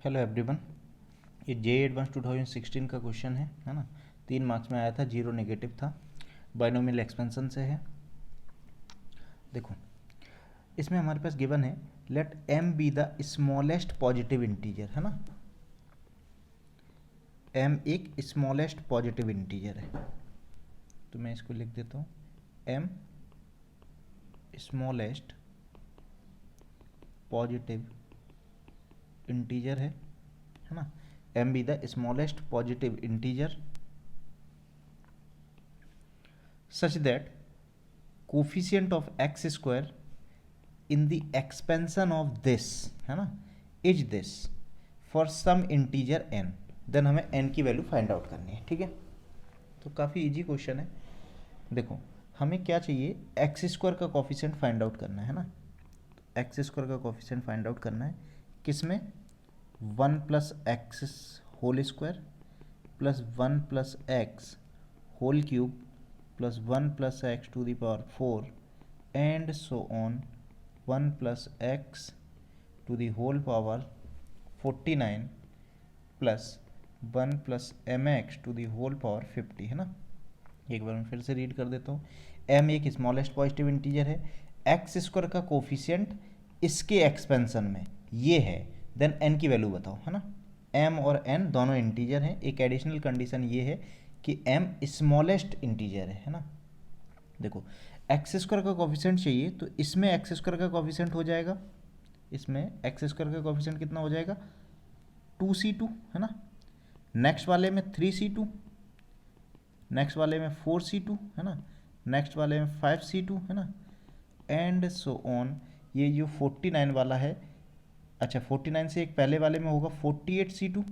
Hello everyone, ये जे advance 2016 का question है ना। 3 मार्क्स में आया था, 0 नेगेटिव था, बाइनोमियल एक्सपेंशन से है। देखो इसमें हमारे पास गिवन है let m be the smallest positive integer, है ना। m एक स्मॉलेस्ट पॉजिटिव इंटीजर है, तो मैं इसको लिख देता हूँ m स्मॉलेस्ट पॉजिटिव इंटीजर है ना। m be the smallest positive integer such that coefficient of x square in the expansion of this, है ना, is this for some integer n, then हमें n की वैल्यू फाइंड आउट करनी है। ठीक है, तो काफ़ी इजी क्वेश्चन है। देखो हमें क्या चाहिए, एक्स स्क्वायर का कोफिशिएंट फाइंड आउट करना है ना। तो एक्स स्क्वायर का कोफिशिएंट फाइंड आउट करना है किसमें, 1 plus x whole square plus 1 plus x whole cube plus 1 plus x to the power 4 and so on 1 plus x to the whole power 49 plus 1 plus m x to the whole power 50, है ना। एक बार मैं फिर से read कर देता हूँ। m एक स्मॉलेस्ट पॉजिटिव इंटीजर है, एक्स स्क्वायर का कोफिशिएंट इसके एक्सपेंशन में ये है, देन n की वैल्यू बताओ, है ना। m और n दोनों इंटीजर हैं। एक एडिशनल कंडीशन ये है कि m स्मॉलेस्ट इंटीजर है ना। देखो एक्स स्क्वायर का कोफिशिएंट चाहिए, तो इसमें एक्स स्क्वायर का कोफिशिएंट हो जाएगा, इसमें एक्स स्क्वायर का कोफिशिएंट कितना हो जाएगा, 2c2, है ना। नेक्स्ट वाले में 3c2, नेक्स्ट वाले में 4c2, है ना। नेक्स्ट वाले में 5c2, है ना, एंड सो ऑन। ये जो 49 वाला है, अच्छा 49 से एक पहले वाले में होगा 48c2,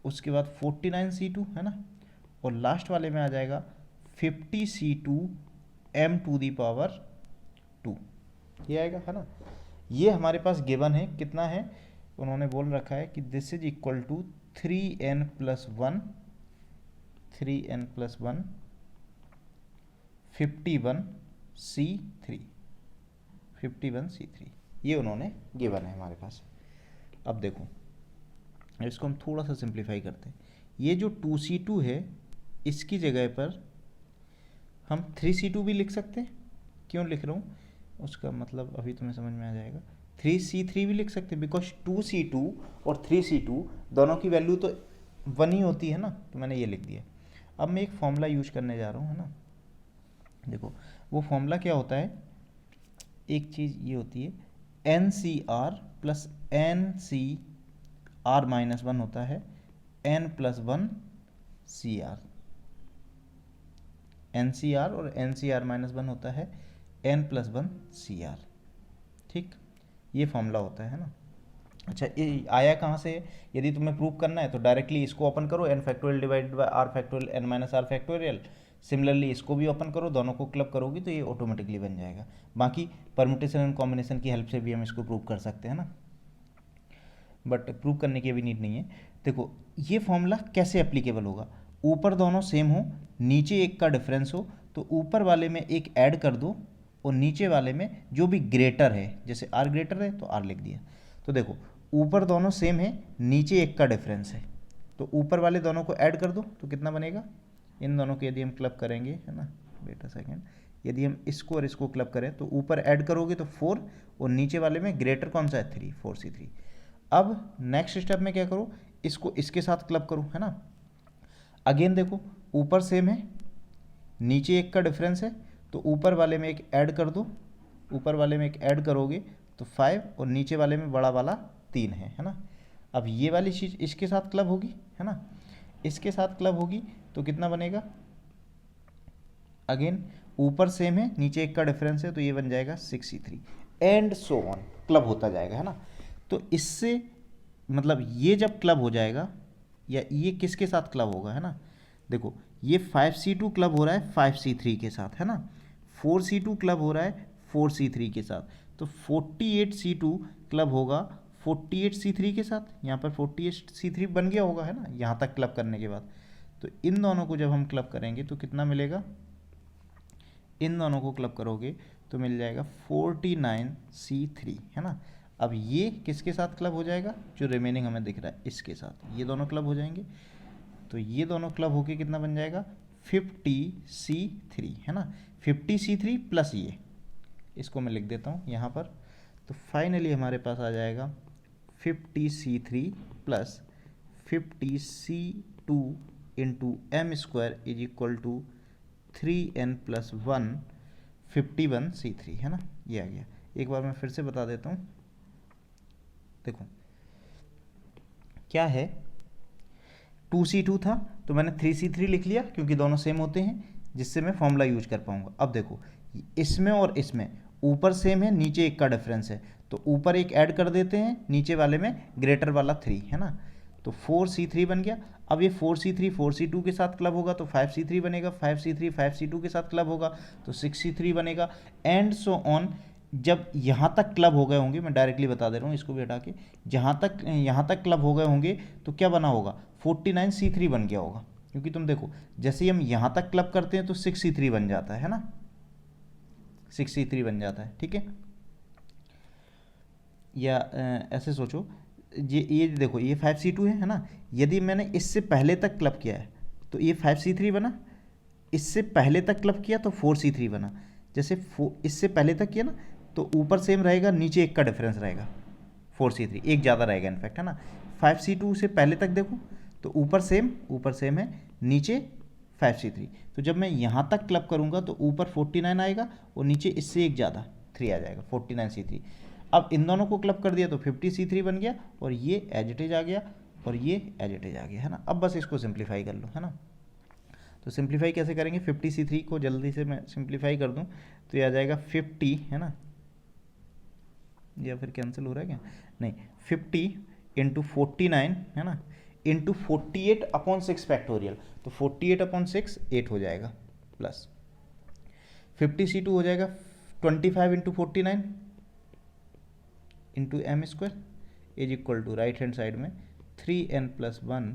उसके बाद 49c2, है ना, और लास्ट वाले में आ जाएगा 50c2 m to the power 2, ये आएगा, है ना। ये हमारे पास गिवन है, कितना है, उन्होंने बोल रखा है कि this is equal to 3n plus 1 51c3 ये उन्होंने गिवन है हमारे पास। अब देखो इसको हम थोड़ा सा सिंप्लीफाई करते हैं। ये जो 2c2 है इसकी जगह पर हम 3c2 भी लिख सकते हैं। क्यों लिख रहा हूँ उसका मतलब अभी तुम्हें समझ में आ जाएगा। 3c3 भी लिख सकते हैं, बिकॉज 2c2 और 3c2 दोनों की वैल्यू तो 1 ही होती है ना, तो मैंने ये लिख दिया। अब मैं एक फॉर्मूला यूज करने जा रहा हूँ, है ना। देखो वो फॉर्मूला क्या होता है, एक चीज़ ये होती है NCR प्लस NCR माइनस 1 होता है N प्लस 1 CR, NCR और NCR माइनस 1 होता है N प्लस 1 CR। ठीक, ये फॉर्मूला होता है ना। अच्छा ये आया कहाँ से, यदि तुम्हें प्रूव करना है तो डायरेक्टली इसको ओपन करो, n factorial divided by r factorial n minus r factorial. Similarly इसको भी ओपन करो, दोनों को क्लब करोगी तो ये ऑटोमेटिकली बन जाएगा। बाकी परम्यूटेशन एंड कॉम्बिनेशन की हेल्प से भी हम इसको प्रूव कर सकते हैं ना, बट प्रूव करने की भी नीड नहीं है। देखो ये फॉर्मूला कैसे एप्लीकेबल होगा, ऊपर दोनों सेम हो, नीचे एक का डिफरेंस हो, तो ऊपर वाले में एक ऐड कर दो और नीचे वाले में जो भी ग्रेटर है, जैसे r ग्रेटर है तो r लिख दिया। तो देखो ऊपर दोनों सेम है, नीचे एक का डिफरेंस है, तो ऊपर वाले दोनों को ऐड कर दो तो कितना बनेगा, इन दोनों को यदि हम क्लब करेंगे, है ना, वेट अ सेकेंड, यदि हम इसको और इसको क्लब करें तो ऊपर ऐड करोगे तो 4 और नीचे वाले में ग्रेटर कौन सा है, 3, 4c3। अब नेक्स्ट स्टेप में क्या करो, इसको इसके साथ क्लब करो, है ना। अगेन देखो ऊपर सेम है, नीचे एक का डिफरेंस है, तो ऊपर वाले में एक ऐड कर दो, ऊपर वाले में एक ऐड करोगे तो 5 और नीचे वाले में बड़ा वाला 3 है ना। अब ये वाली चीज़ इसके साथ क्लब होगी, है ना, इसके साथ क्लब होगी तो कितना बनेगा, अगेन ऊपर सेम है, नीचे एक का डिफरेंस है, तो ये बन जाएगा 6c3 and so on, club होता जाएगा, है ना। तो इससे मतलब ये जब क्लब हो जाएगा, या ये किसके साथ क्लब होगा, है ना। देखो ये 5c2 क्लब हो रहा है 5c3 के साथ, है ना, 4c2 क्लब हो रहा है 4c3 के साथ, तो 48c2 क्लब होगा 48c3 के साथ। यहाँ पर 48c3 बन गया होगा, है ना, यहाँ तक क्लब करने के बाद। तो इन दोनों को जब हम क्लब करेंगे तो कितना मिलेगा, इन दोनों को क्लब करोगे तो मिल जाएगा 49c3, है ना। अब ये किसके साथ क्लब हो जाएगा, जो रिमेनिंग हमें दिख रहा है इसके साथ, ये दोनों क्लब हो जाएंगे। तो ये दोनों क्लब होके कितना बन जाएगा 50C3 है ना, 50C3 प्लस ये, इसको मैं लिख देता हूँ यहाँ पर। तो फाइनली हमारे पास आ जाएगा 50C3 plus 50C2 into m square is equal to 3n plus 1 51C3 है ना, ये आ गया। एक बार मैं फिर से बता देता हूँ, देखो क्या है 2C2 था तो मैंने 3C3 लिख लिया क्योंकि दोनों सेम होते हैं, जिससे मैं फॉर्मूला यूज कर पाऊंगा। अब देखो इसमें और इसमें ऊपर सेम है, नीचे एक का डिफरेंस है, तो ऊपर एक ऐड कर देते हैं, नीचे वाले में ग्रेटर वाला 3 है ना, तो 4C3 बन गया। अब ये 4C3 4C2 के साथ क्लब होगा तो 5C3 बनेगा, 5C3 5C2 के साथ क्लब होगा तो 6C3 बनेगा, एंड सो ऑन। जब यहाँ तक क्लब हो गए होंगे, मैं डायरेक्टली बता दे रहा हूँ इसको भी हटा के, यहाँ तक क्लब हो गए होंगे तो क्या बना होगा 49C3 बन गया होगा, क्योंकि तुम देखो जैसे ही हम यहाँ तक क्लब करते हैं तो 6C3 बन जाता है ना, 6C3 बन जाता है, ठीक है। या ऐसे सोचो, ये देखो ये 5C2 है ना, यदि मैंने इससे पहले तक क्लब किया है तो ये 5C3 बना, इससे पहले तक क्लब किया तो 4C3 बना। जैसे इससे पहले तक किया ना तो ऊपर सेम रहेगा, नीचे एक का डिफरेंस रहेगा, 4C3 एक ज़्यादा रहेगा इनफैक्ट है ना। 5C2 से पहले तक देखो तो ऊपर सेम है, नीचे 5C3, तो जब मैं यहाँ तक क्लब करूँगा तो ऊपर 49 आएगा और नीचे इससे एक ज़्यादा 3 आ जाएगा 49C3। अब इन दोनों को क्लब कर दिया तो 50C3 बन गया और ये एज इट इज आ गया और ये एज इट इज आ गया है ना। अब बस इसको सिंप्लीफाई कर लो है ना। तो सिंप्लीफाई कैसे करेंगे, 50C3 को जल्दी से मैं सिंप्लीफाई कर दूं तो ये आ जाएगा 50 है ना, या फिर कैंसिल हो रहा है क्या, नहीं 50 इंटू 49 है ना, इंटू 48/6 फैक्टोरियल, तो 48/6 8 हो जाएगा, प्लस 50C2 हो जाएगा 25 into 49 into m square is equal to right hand side में 3n प्लस 1,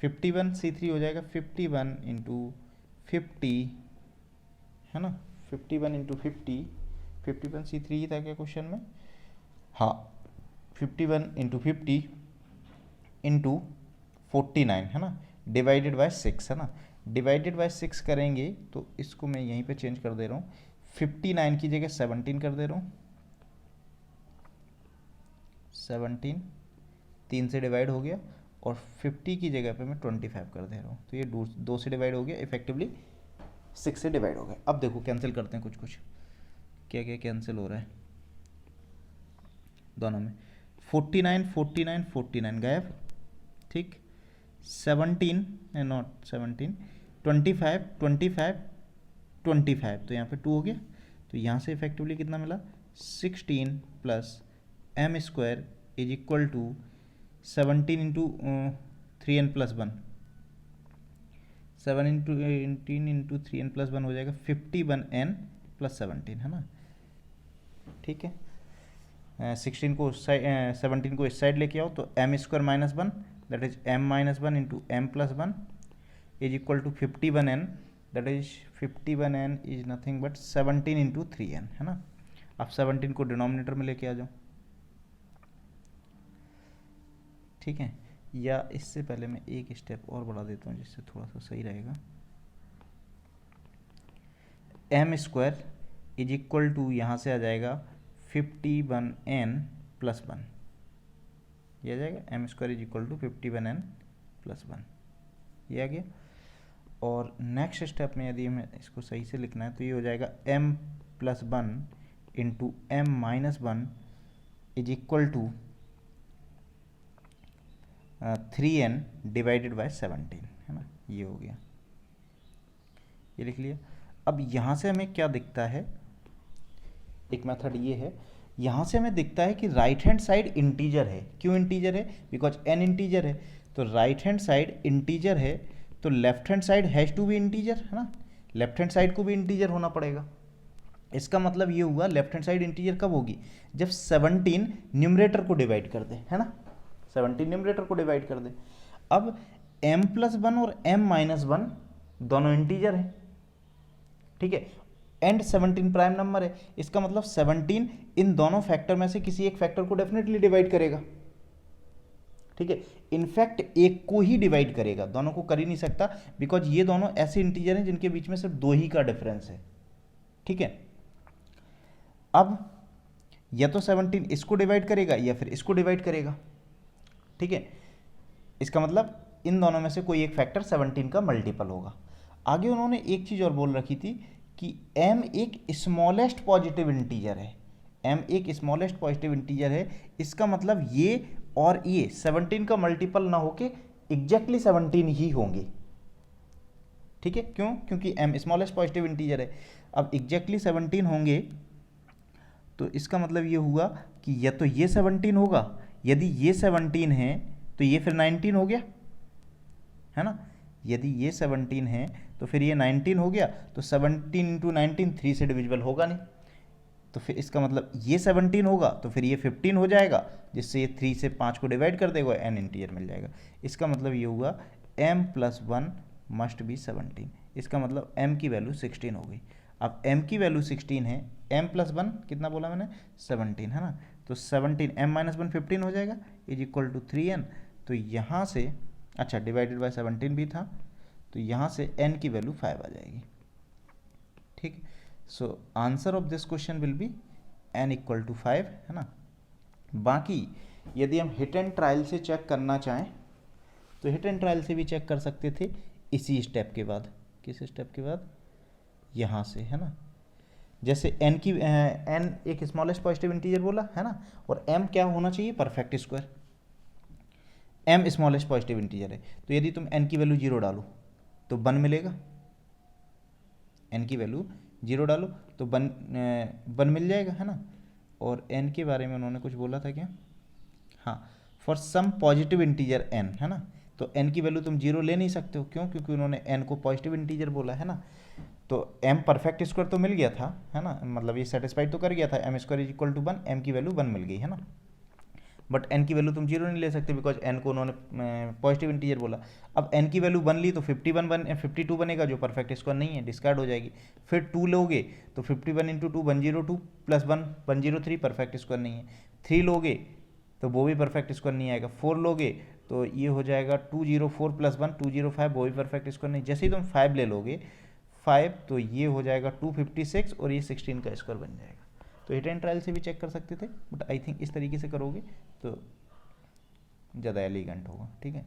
51C3 हो जाएगा 51 इंटू 50 है ना, 51 इंटू 50, 51C3 ही था क्या क्वेश्चन में, हाँ 51 इंटू 50 इंटू 49 है ना, डिवाइडेड बाय 6 है ना, डिवाइडेड बाय 6 करेंगे तो इसको मैं यहीं पे चेंज कर दे रहा हूँ, 59 की जगह 17 कर दे रहा हूँ, 17 3 से डिवाइड हो गया और 50 की जगह पे मैं 25 कर दे रहा हूँ, तो ये 2 से डिवाइड हो गया, इफेक्टिवली 6 से डिवाइड हो गया। अब देखो कैंसिल करते हैं कुछ क्या क्या कैंसिल हो रहा है दोनों में, 49 49 49 गायब, ठीक, 17 नॉट 17 25 25 25, तो यहाँ पे 2 हो गया, तो यहाँ से इफेक्टिवली कितना मिला 16 plus m square is equal to 17 into 3n plus 1, 7 into 18 into 3n plus 1 हो जाएगा 51n प्लस 17 है ना, ठीक है। 17 को इस साइड लेके आओ तो m square minus 1 that is m minus 1 into m plus 1 is equal to 51n that is 51n is nothing but 17 into 3n है ना। अब 17 को डिनोमिनेटर में लेके आ जाओ, ठीक है, या इससे पहले मैं एक स्टेप और बढ़ा देता हूँ जिससे थोड़ा सा सही रहेगा, m square is equal to यहाँ से आ जाएगा 51n प्लस 1, ये आ जाएगा m square is equal to 51n plus 1, ये आ गया। और नेक्स्ट स्टेप में यदि हमें इसको सही से लिखना है तो ये हो जाएगा m plus 1 into m minus 1 is equal to 3n divided by 17 है ना, ये हो गया, ये लिख लिया। अब यहाँ से हमें क्या दिखता है, एक मेथड ये है, यहाँ से हमें दिखता है कि राइट हैंड साइड इंटीजर है। क्यों इंटीजर है, बिकॉज n इंटीजर है, तो राइट हैंड साइड इंटीजर है तो left hand side has to be integer है ना, लेफ्ट हैंड साइड को भी इंटीजर होना पड़ेगा। इसका मतलब ये हुआ लेफ्ट हैंड साइड इंटीजर कब होगी, जब 17 न्यूमरेटर को डिवाइड कर दे है ना, 17 न्यूमरेटर को डिवाइड कर दे। अब m प्लस 1 और m माइनस 1 दोनों इंटीजर हैं, ठीक है, एंड 17 प्राइम नंबर है, इसका मतलब 17 इन दोनों फैक्टर में से किसी एक फैक्टर को डेफिनेटली डिवाइड करेगा, ठीक है। इनफैक्ट एक को ही डिवाइड करेगा, दोनों को कर ही नहीं सकता, बिकॉज ये दोनों ऐसे इंटीजर हैं जिनके बीच में सिर्फ 2 ही का डिफरेंस है, ठीक है। अब या तो 17 इसको डिवाइड करेगा या फिर इसको डिवाइड करेगा, ठीक है। इसका मतलब इन दोनों में से कोई एक फैक्टर 17 का मल्टीपल होगा। आगे उन्होंने एक चीज़ और बोल रखी थी कि m एक स्मॉलेस्ट पॉजिटिव इंटीजर है, m एक स्मॉलेस्ट पॉजिटिव इंटीजर है, इसका मतलब ये और ये 17 का मल्टीपल ना होके एग्जैक्टली 17 ही होंगे, ठीक है। क्यों? क्योंकि m स्मॉलेस्ट पॉजिटिव इंटीजर है। अब एग्जैक्टली 17 होंगे तो इसका मतलब ये हुआ कि या तो ये 17 होगा, यदि ये 17 है तो ये फिर 19 हो गया, है ना। यदि ये 17 है तो फिर ये 19 हो गया, तो 17 इंटू 19 3 से डिविजिबल होगा नहीं, तो फिर इसका मतलब ये 17 होगा तो फिर ये 15 हो जाएगा, जिससे ये 3 से 5 को डिवाइड कर देगा, n इंटीजर मिल जाएगा। इसका मतलब ये हुआ m प्लस 1 मस्ट बी 17, इसका मतलब m की वैल्यू 16 हो गई। अब m की वैल्यू 16 है, m प्लस 1 कितना बोला मैंने 17, है ना। तो 17 m माइनस 1 15 हो जाएगा इज इक्वल टू 3n। तो यहाँ से अच्छा डिवाइडेड बाय 17 भी था, तो यहाँ से n की वैल्यू 5 आ जाएगी, ठीक। So answer of this question will be n equal to 5, है ना। बाकी यदि हम हिट एंड ट्रायल से चेक करना चाहें तो हिट एंड ट्रायल से भी चेक कर सकते थे, इसी स्टेप के बाद। किस स्टेप के बाद? यहाँ से, है ना। जैसे n की n एक स्मॉलेस्ट पॉजिटिव इंटीजर बोला, है ना, और m क्या होना चाहिए? Perfect square. m smallest positive integer है, तो यदि तुम n की वैल्यू 0 डालो तो 1 मिलेगा, n की वैल्यू 0 डालो तो 1 मिल जाएगा, है ना। और n के बारे में उन्होंने कुछ बोला था क्या? हाँ, for some positive integer n, है ना। तो n की वैल्यू तुम 0 ले नहीं सकते हो, क्यों? क्योंकि उन्होंने n को पॉजिटिव इंटीजर बोला, है ना। तो m परफेक्ट स्क्वायर तो मिल गया था, है ना, मतलब ये सेटिस्फाइड तो कर गया था, m square is equal to 1, m की वैल्यू 1 मिल गई, है ना। बट n की वैल्यू तुम 0 नहीं ले सकते, बिकॉज n को उन्होंने पॉजिटिव इंटीजर बोला। अब n की वैल्यू 1 ली तो 52 बनेगा, जो परफेक्ट स्क्वायर नहीं है, डिस्कार्ड हो जाएगी। फिर 2 लोगे तो 51 इंटू 2 102 प्लस 1 103, परफेक्ट स्क्वायर नहीं है। 3 लोगे तो वो भी परफेक्ट स्क्वायर नहीं आएगा। 4 लोगे तो ये हो जाएगा 204 प्लस 1 205, वो भी परफेक्ट स्क्वायर नहीं। जैसे ही तुम 5 ले लोगे 5, तो ये हो जाएगा 256 और ये 16 का स्क्वायर बन जाएगा। तो हिट एंड ट्रायल से भी चेक कर सकते थे, बट आई थिंक इस तरीके से करोगे तो ज़्यादा एलिगेंट होगा, ठीक है।